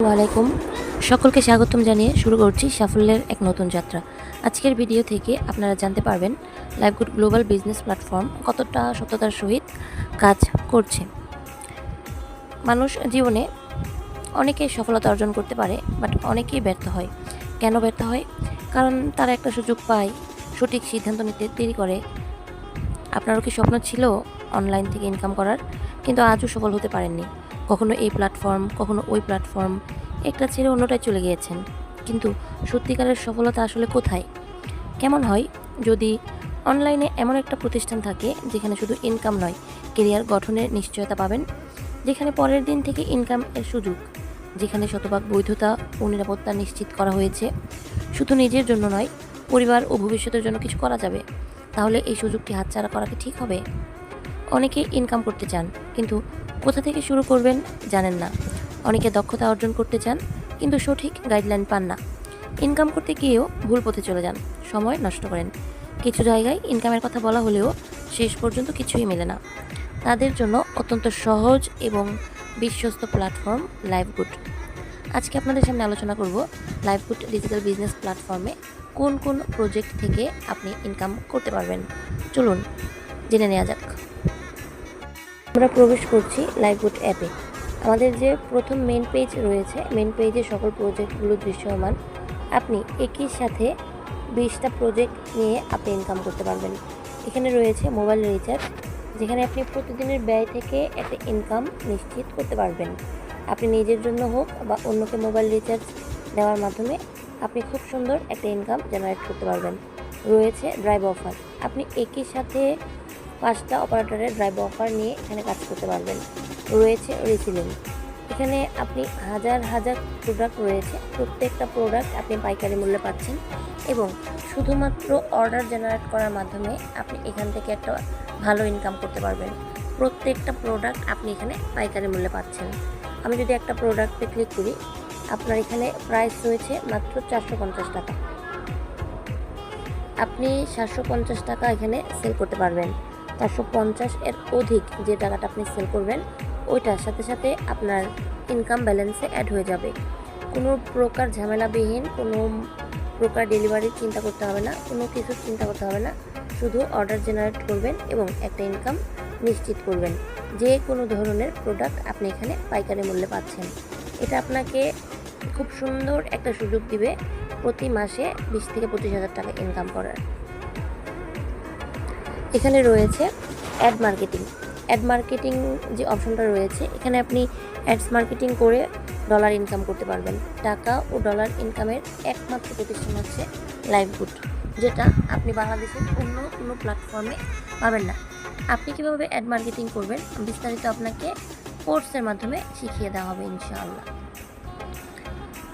ওয়ালাইকুম, সকলকে স্বাগতম জানিয়ে শুরু করছি সাফল্যের এক নতুন যাত্রা। আজকের ভিডিও থেকে আপনারা জানতে পারবেন লাইভগুড গ্লোবাল বিজনেস প্ল্যাটফর্ম কতটা সততার সহিত কাজ করছে। মানুষ জীবনে অনেকেই সফলতা অর্জন করতে পারে, বাট অনেকেই ব্যর্থ হয়। কেন ব্যর্থ হয়? কারণ তারা একটা সুযোগ পায়, সঠিক সিদ্ধান্ত নিতে দেরি করে। আপনারও কি স্বপ্ন ছিল অনলাইন থেকে ইনকাম করার, কিন্তু আজও সফল হতে পারেননি? কখনো এই প্ল্যাটফর্ম, কখনো ওই প্ল্যাটফর্ম, একটা ছেড়ে অন্যটায় চলে গিয়েছেন। কিন্তু সত্যিকারের সফলতা আসলে কোথায়? কেমন হয় যদি অনলাইনে এমন একটা প্রতিষ্ঠান থাকে যেখানে শুধু ইনকাম নয়, কেরিয়ার গঠনের নিশ্চয়তা পাবেন, যেখানে পরের দিন থেকে ইনকাম এর সুযোগ, যেখানে শতভাগ বৈধতা ও নিরাপত্তা নিশ্চিত করা হয়েছে। শুধু নিজের জন্য নয়, পরিবার ও ভবিষ্যতের জন্য কিছু করা যাবে। তাহলে এই সুযোগটি হাতছাড়া করা কি ঠিক হবে? অনেকে ইনকাম করতে চান, কিন্তু কোথা থেকে শুরু করবেন জানেন না। অনেকে দক্ষতা অর্জন করতে চান, কিন্তু সঠিক গাইডলাইন পান না। ইনকাম করতে গিয়েও ভুল পথে চলে যান, সময় নষ্ট করেন। কিছু জায়গায় ইনকামের কথা বলা হলেও শেষ পর্যন্ত কিছুই মেলে না। তাদের জন্য অত্যন্ত সহজ এবং বিশ্বস্ত প্ল্যাটফর্ম লাইভগুড। আজকে আপনাদের সামনে আলোচনা করব লাইভগুড ডিজিটাল বিজনেস প্ল্যাটফর্মে কোন কোন প্রজেক্ট থেকে আপনি ইনকাম করতে পারবেন। চলুন জেনে নেওয়া যাক। আমরা প্রবেশ করছি লাইভগুড অ্যাপে। আমাদের যে প্রথম মেন পেজ রয়েছে, মেন পেজে সকল প্রজেক্টগুলো দৃশ্যমান। আপনি একই সাথে 20টা প্রজেক্ট নিয়ে আপনি ইনকাম করতে পারবেন। এখানে রয়েছে মোবাইল রিচার্জ, যেখানে আপনি প্রতিদিনের ব্যয় থেকে একটা ইনকাম নিশ্চিত করতে পারবেন। আপনি নিজের জন্য হোক বা অন্যকে মোবাইল রিচার্জ দেওয়ার মাধ্যমে আপনি খুব সুন্দর একটা ইনকাম জেনারেট করতে পারবেন। রয়েছে ড্রাইভ অফার, আপনি একই সাথে 5টা অপারেটরের ড্রাইভ অফার নিয়ে এখানে কাজ করতে পারবেন। রয়েছে রিসিলিং, এখানে আপনি হাজার হাজার প্রোডাক্ট রয়েছে, প্রত্যেকটা প্রোডাক্ট আপনি পাইকারি মূল্যে পাচ্ছেন এবং শুধুমাত্র অর্ডার জেনারেট করার মাধ্যমে আপনি এখান থেকে একটা ভালো ইনকাম করতে পারবেন। প্রত্যেকটা প্রোডাক্ট আপনি এখানে পাইকারি মূল্যে পাচ্ছেন। আমি যদি একটা প্রোডাক্টে ক্লিক করি, আপনার এখানে প্রাইস রয়েছে মাত্র 450 টাকা। আপনি 750 টাকা এখানে সেল করতে পারবেন। 450 এর অধিক যে টাকাটা আপনি সেল করবেন, ওইটার সাথে সাথে আপনার ইনকাম ব্যালেন্সে অ্যাড হয়ে যাবে। কোনো প্রকার ঝামেলাবিহীন, কোনো প্রকার ডেলিভারির চিন্তা করতে হবে না, কোনো কিছু চিন্তা করতে হবে না। শুধু অর্ডার জেনারেট করবেন এবং একটা ইনকাম নিশ্চিত করবেন। যে কোনো ধরনের প্রোডাক্ট আপনি এখানে পাইকারি মূল্যে পাচ্ছেন। এটা আপনাকে খুব সুন্দর একটা সুযোগ দিবে প্রতি মাসে 20 থেকে 25,000 টাকা ইনকাম করার। এখানে রয়েছে অ্যাড মার্কেটিং। অ্যাড মার্কেটিং যে অপশনটা রয়েছে, এখানে আপনি অ্যাডস মার্কেটিং করে ডলার ইনকাম করতে পারবেন। টাকা ও ডলার ইনকামের একমাত্র প্রতিষ্ঠান হচ্ছে লাইভগুড, যেটা আপনি বাংলাদেশের অন্য কোনো প্ল্যাটফর্মে পাবেন না। আপনি কীভাবে অ্যাড মার্কেটিং করবেন বিস্তারিত আপনাকে কোর্সের মাধ্যমে শিখিয়ে দেওয়া হবে ইনশাআল্লাহ।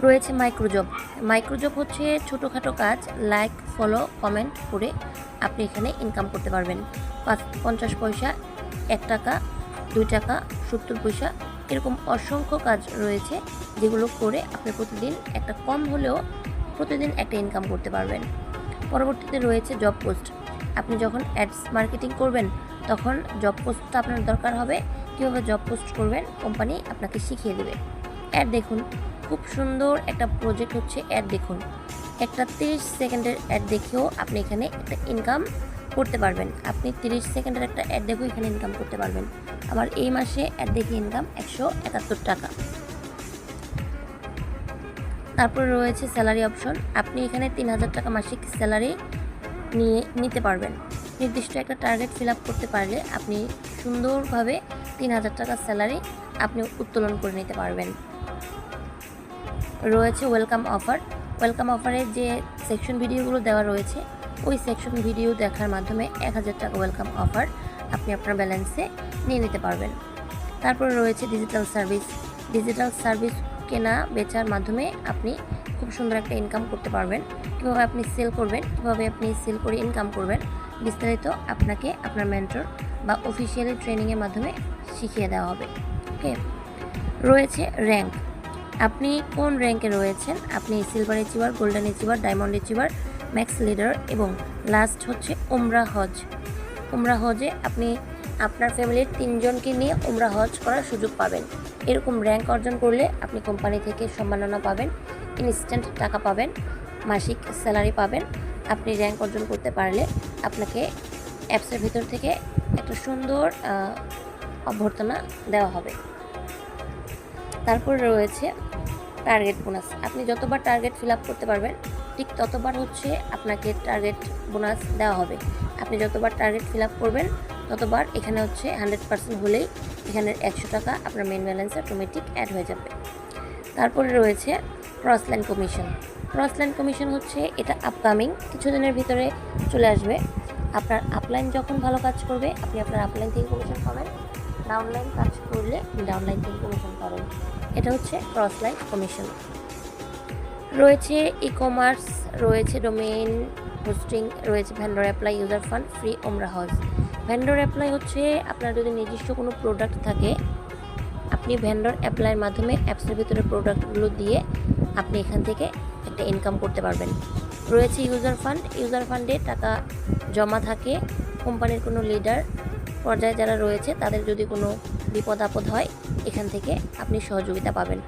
রয়েছে মাইক্রোজব। মাইক্রোজব হচ্ছে ছোটোখাটো কাজ, লাইক, ফলো, কমেন্ট করে আপনি এখানে ইনকাম করতে পারবেন। 50 পয়সা, 1 টাকা, 2 টাকা, 70 পয়সা, এরকম অসংখ্য কাজ রয়েছে যেগুলো করে আপনি প্রতিদিন একটা কম হলেও প্রতিদিন একটা ইনকাম করতে পারবেন। পরবর্তীতে রয়েছে জব পোস্ট। আপনি যখন অ্যাডস মার্কেটিং করবেন তখন জব পোস্টটা আপনার দরকার হবে। কীভাবে জব পোস্ট করবেন কোম্পানি আপনাকে শিখিয়ে দেবে। অ্যাড দেখুন, খুব সুন্দর একটা প্রজেক্ট হচ্ছে অ্যাড দেখুন। একটা 30 সেকেন্ডের অ্যাড দেখেও আপনি এখানে একটা ইনকাম করতে পারবেন। আপনি 30 সেকেন্ডের একটা অ্যাড দেখেও এখানে ইনকাম করতে পারবেন। আমার এই মাসে অ্যাড দেখে ইনকাম 171 টাকা। তারপরে রয়েছে স্যালারি অপশন। আপনি এখানে 3000 টাকা মাসিক স্যালারি নিতে পারবেন। নির্দিষ্ট একটা টার্গেট ফিল আপ করতে পারলে আপনি সুন্দরভাবে 3000 টাকা স্যালারি আপনি উত্তোলন করে নিতে পারবেন। রয়েছে ওয়েলকাম অফার। ওয়েলকাম অফারের যে সেকশন ভিডিওগুলো দেওয়া রয়েছে, ওই সেকশন ভিডিও দেখার মাধ্যমে 1000 টাকা ওয়েলকাম অফার আপনি আপনার ব্যালেন্সে নিয়ে নিতে পারবেন। তারপরে রয়েছে ডিজিটাল সার্ভিস। ডিজিটাল সার্ভিস কেনা বেচার মাধ্যমে আপনি খুব সুন্দর একটা ইনকাম করতে পারবেন। কীভাবে আপনি সেল করবেন, কীভাবে আপনি সেল করে ইনকাম করবেন, বিস্তারিত আপনাকে আপনার মেন্টর বা অফিসিয়ালি ট্রেনিংয়ের মাধ্যমে শিখিয়ে দেওয়া হবে। ওকে। রয়েছে র্যাঙ্ক। আপনি কোন র্যাঙ্কে রয়েছেন, আপনি silver achiever, golden achiever, diamond achiever, max leader এবং লাস্ট হচ্ছে উমরা হজ। উমরা হজে আপনি আপনার ফ্যামিলির 3 জনকে নিয়ে উমরা হজ করার সুযোগ পাবেন। এরকম র্যাঙ্ক অর্জন করলে আপনি কোম্পানি থেকে সম্মাননা পাবেন, ইনস্ট্যান্ট টাকা পাবেন, মাসিক স্যালারি পাবেন। আপনি র্যাঙ্ক অর্জন করতে পারলে আপনাকে অ্যাপসের ভিতর থেকে একটা সুন্দর অভ্যর্থনা দেওয়া হবে। তারপর রয়েছে টার্গেট বোনাস। আপনি যতবার টার্গেট ফিল আপ করতে পারবেন ঠিক ততবার আপনাকে টার্গেট বোনাস দেওয়া হবে। আপনি যতবার টার্গেট ফিল আপ করবেন ততবার এখানে 100% হলেই এখানের 100 টাকা আপনার মেন ব্যালেন্সে অটোমেটিক অ্যাড হয়ে যাবে। তারপরে রয়েছে cross line commission. Cross line commission এটা আপকামিং কিছুদিনের ভিতরে চলে আসবে। আপনার আপলাইন যখন ভালো কাজ করবে আপনি আপনার আপলাইন থেকে কমিশন পাবেন, ডাউনলাইন কাজ করলে ডাউনলাইন থেকে কমিশন পাবেন। এটা ক্রস লাইন কমিশন। রয়েছে ই কমার্স, রয়েছে ডোমেইন হোস্টিং, রয়েছে vendor apply, user fund, free ওমরা হজ। ভেন্ডর অ্যাপ্লাই আপনার যদি নিজস্ব কোনো প্রোডাক্ট থাকে আপনি ভেন্ডর অ্যাপ্লাইয়ের মাধ্যমে অ্যাপসের ভিতরে প্রোডাক্টগুলো দিয়ে আপনি এখান থেকে একটা ইনকাম করতে পারবেন। রয়েছে ইউজার ফান্ড। ইউজার ফান্ডে টাকা জমা থাকে কোম্পানির কোনো লিডার পর্যায়ে যারা রয়েছে তাদের যদি কোনো বিপদ আপদ হয় এখান থেকে আপনি সহযোগিতা পাবেন।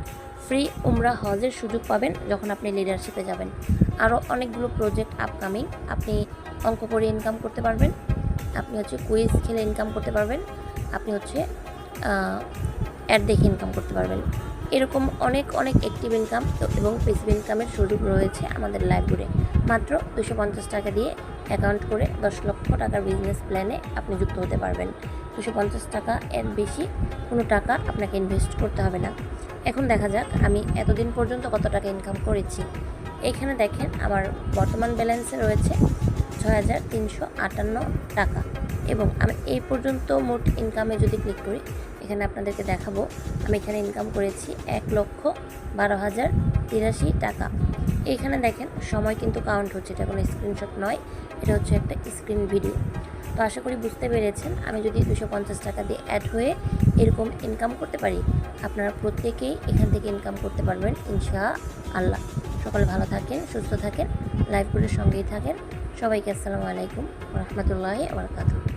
ফ্রি উমরা হজের সুযোগ পাবেন যখন আপনি লিডারশিপে যাবেন। আরও অনেকগুলো প্রজেক্ট আপকামিং। আপনি অঙ্ক করে ইনকাম করতে পারবেন, আপনি কুইজ খেলে ইনকাম করতে পারবেন, আপনি অ্যাড দেখে ইনকাম করতে পারবেন। এরকম অনেক অ্যাক্টিভ ইনকাম এবং প্যাসিভ ইনকামের সুযোগ রয়েছে আমাদের লাইভগুডে। মাত্র 250 টাকা দিয়ে অ্যাকাউন্ট করে 10 লক্ষ টাকার বিজনেস প্ল্যানে আপনি যুক্ত হতে পারবেন। 250 টাকা, এর বেশি কোনো টাকা আপনাকে ইনভেস্ট করতে হবে না। এখন দেখা যাক আমি এতদিন পর্যন্ত কত টাকা ইনকাম করেছি। এখানে দেখেন আমার বর্তমান ব্যালেন্সে রয়েছে 6358 টাকা এবং আমি এই পর্যন্ত মোট ইনকামে যদি ক্লিক করি এখানে আপনাদেরকে দেখাবো আমি এখানে ইনকাম করেছি 1,12,083 টাকা। এইখানে দেখেন সময় কিন্তু কাউন্ট হচ্ছে, এটা কোনো স্ক্রিনশট নয়, এটা একটা স্ক্রিন ভিডিও। তো আশা করি বুঝতে পেরেছেন আমি যদি 250 টাকা দিয়ে অ্যাড হয়ে এরকম ইনকাম করতে পারি আপনারা প্রত্যেকেই এখান থেকে ইনকাম করতে পারবেন ইনশাআল্লাহ। সকলে ভালো থাকেন, সুস্থ থাকেন, লাইভগুলোর সঙ্গেই থাকেন। সবাইকে আসসালামু আলাইকুম ওয়া রাহমাতুল্লাহি ওয়া বারাকাতুহু।